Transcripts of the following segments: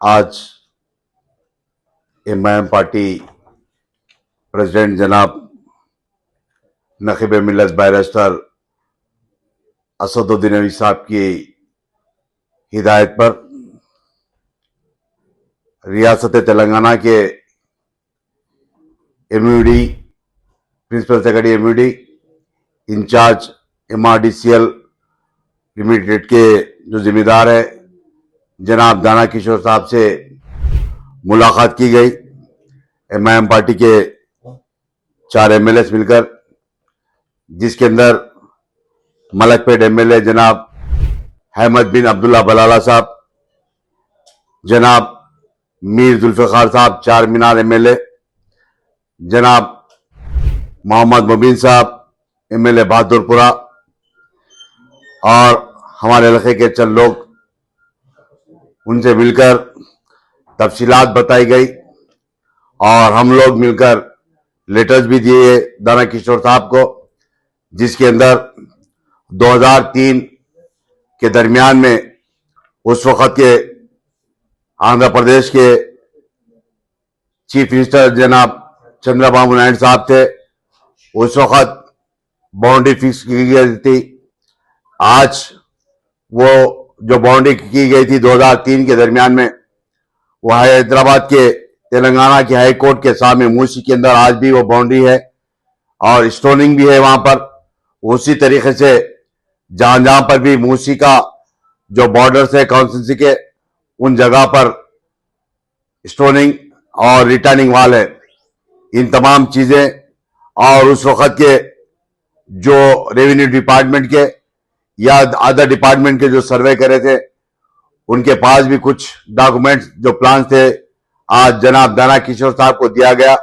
आज MIM party president जनाब नकीब मिल्लत barrister Asaduddin अवी साहब की हिदायत पर रियासत तेलंगाना के एमयूडी प्रिंसिपल सेक्रेटरी एमयूडी इंचार्ज एमआरडीसीएल लिमिटेड के जो जिम्मेदार है जनाब दाना किशोर साहब से मुलाकात की गई। एमआईएम पार्टी के 4 एमएलए मिलकर, जिसके अंदर मलकपेट एमएलए जनाब अहमद बिन अब्दुल्ला बलाला साहब, जनाब मीर जुल्फिकार साहब 4 मीनार एमएलए, जनाब मोहम्मद मुबीन साहब एमएलए बहादुरपुरा और हमारे इलाके के चंद लोग, उनसे मिलकर तफसीलात बताई गई और हम लोग मिलकर लेटर्स भी दिए दाना किशोर साहब को, जिसके अंदर 2003 के दरमियान में उस वक्त के आंध्र प्रदेश के चीफ मिनिस्टर जनाब चंद्रबाबू नायडू साहब थे। उस वक्त बाउंड्री फिक्स की गई थी। आज वो जो बाउंड्री की गई थी 2003 के दरमियान में, वह हैदराबाद के तेलंगाना के हाई कोर्ट के सामने मूसी के अंदर आज भी वो बाउंड्री है और स्टोनिंग भी है वहां पर। उसी तरीके से जहां जहां पर भी मूसी का जो बॉर्डर्स है कॉन्स्टिट्यूंसी के, उन जगह पर स्टोनिंग और रिटर्निंग वाल है। इन तमाम चीजें और उस वक्त के जो रेवेन्यू डिपार्टमेंट के या अदर डिपार्टमेंट के जो सर्वे करे थे, उनके पास भी कुछ डॉक्यूमेंट्स जो प्लान थे आज जनाब दाना किशोर साहब को दिया गया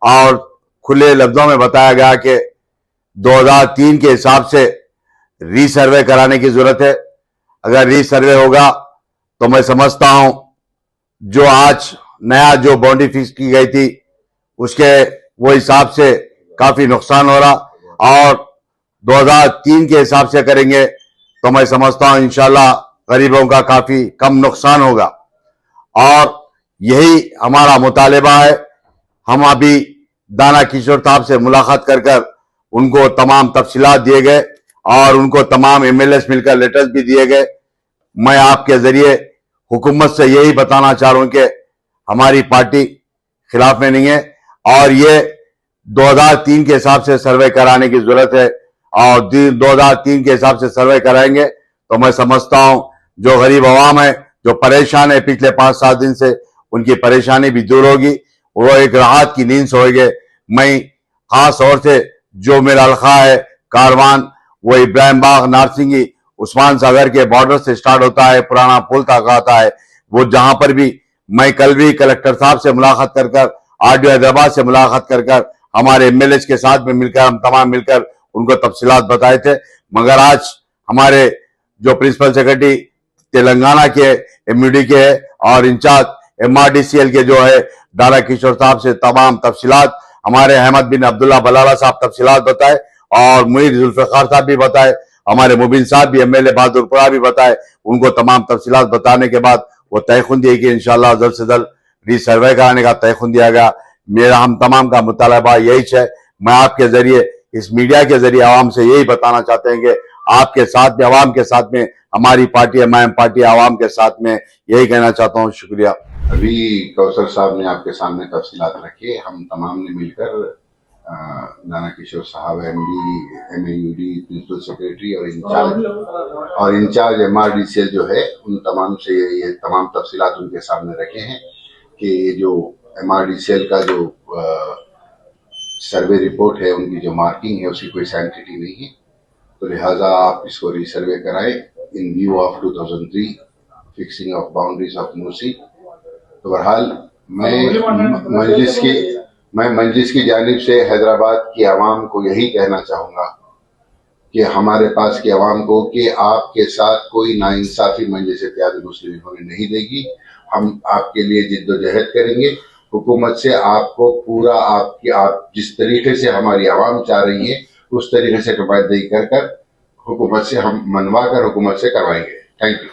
और खुले लफ्जों में बताया गया कि 2003 के हिसाब से रीसर्वे कराने की जरूरत है। अगर रीसर्वे होगा तो मैं समझता हूं जो आज नया जो बाउंड्री फिक्स की गई थी उसके वो हिसाब से काफी नुकसान हो रहा, और 2003 के हिसाब से करेंगे तो मैं समझता हूं इंशाल्लाह गरीबों का काफी कम नुकसान होगा। और यही हमारा मुतालिबा है। हम अभी दाना किशोर साहब से मुलाकात कर कर उनको तमाम तफसीलात दिए गए और उनको तमाम एमएलए मिलकर लेटर्स भी दिए गए। मैं आपके जरिए हुकूमत से यही बताना चाह रहा हूं कि हमारी पार्टी खिलाफ में नहीं है और ये 2003 के हिसाब से सर्वे कराने की जरूरत है, और 2003 के हिसाब से सर्वे कराएंगे तो मैं समझता हूं जो गरीब अवाम है, जो परेशान है पिछले 5-7 दिन से, उनकी परेशानी भी दूर होगी, वो एक राहत की नींद सोएंगे। मैं खास तौर से जो मेरा इलाका है कारवान, वो इब्राहिम बाग, नारसिंगी, उस्मान सागर के बॉर्डर से स्टार्ट होता है, पुराना पुल तक आता है। वो जहां पर भी मैं कल भी कलेक्टर साहब से मुलाकात कर कर, आरडीओ हैदराबाद से मुलाकात कर कर, हमारे एमएलए के साथ में मिलकर हम तमाम मिलकर उनको तफसीलात बताए थे। मगर आज हमारे जो प्रिंसिपल सेक्रेटरी तेलंगाना के एमयूडी के है और इंचार्ज एमआरडीसीएल के जो है दाना किशोर साहब से तमाम तफसीलात, हमारे अहमद बिन अब्दुल्ला बलाला साहब तफसीलात बताए और मीर जुल्फिकार साहब भी बताए, हमारे मुबीन साहब भी एमएलए बहादुरपुरा भी बताए। उनको तमाम तफसीलात बताने के बाद वो तयखुन दिए कि इंशाल्लाह जल्द से जल्द रीसर्वे कराने का तयखुन दिया गया। मेरा हम तमाम का मुतालबा यही है। मैं आपके जरिए, इस मीडिया के जरिए आवाम से यही बताना चाहते हैं कि आपके साथ में, आवाम के साथ में हमारी पार्टी एमआईएम पार्टी आवाम के साथ में, यही कहना चाहता हूँ। शुक्रिया। अभी कौसर साहब ने आपके सामने तफसीलात रखी, हम तमाम ने मिलकर दाना किशोर साहब एमयूडी प्रिंसिपल सेक्रेटरी और इंचार्ज एमआरडीसीएल जो है, उन तमाम से ये तमाम तफसीलात उनके सामने रखे हैं कि ये जो एमआरडीसीएल का जो सर्वे रिपोर्ट है, उनकी जो मार्किंग है उसकी कोई सैंक्टिटी नहीं है, तो लिहाजा आप इसको रीसर्वे कराएं इन view of 2003 fixing of boundaries of Musi. तो बहरहाल मैं मजलिस की जानिब से हैदराबाद की आवाम को यही कहना चाहूँगा कि हमारे पास की आवाम को कि आपके साथ कोई नाइंसाफी मजलिस इत्तेहाद मुस्लिमीन होने नहीं देगी। हम आपके लिए जिद्दोजहद करेंगे। हुकूमत से आपको पूरा आप जिस तरीके से हमारी आवाम चाह रही है उस तरीके से नुमाइंदगी कर हुकूमत से हम मनवा कर हुकूमत से करवाएंगे। Thank you.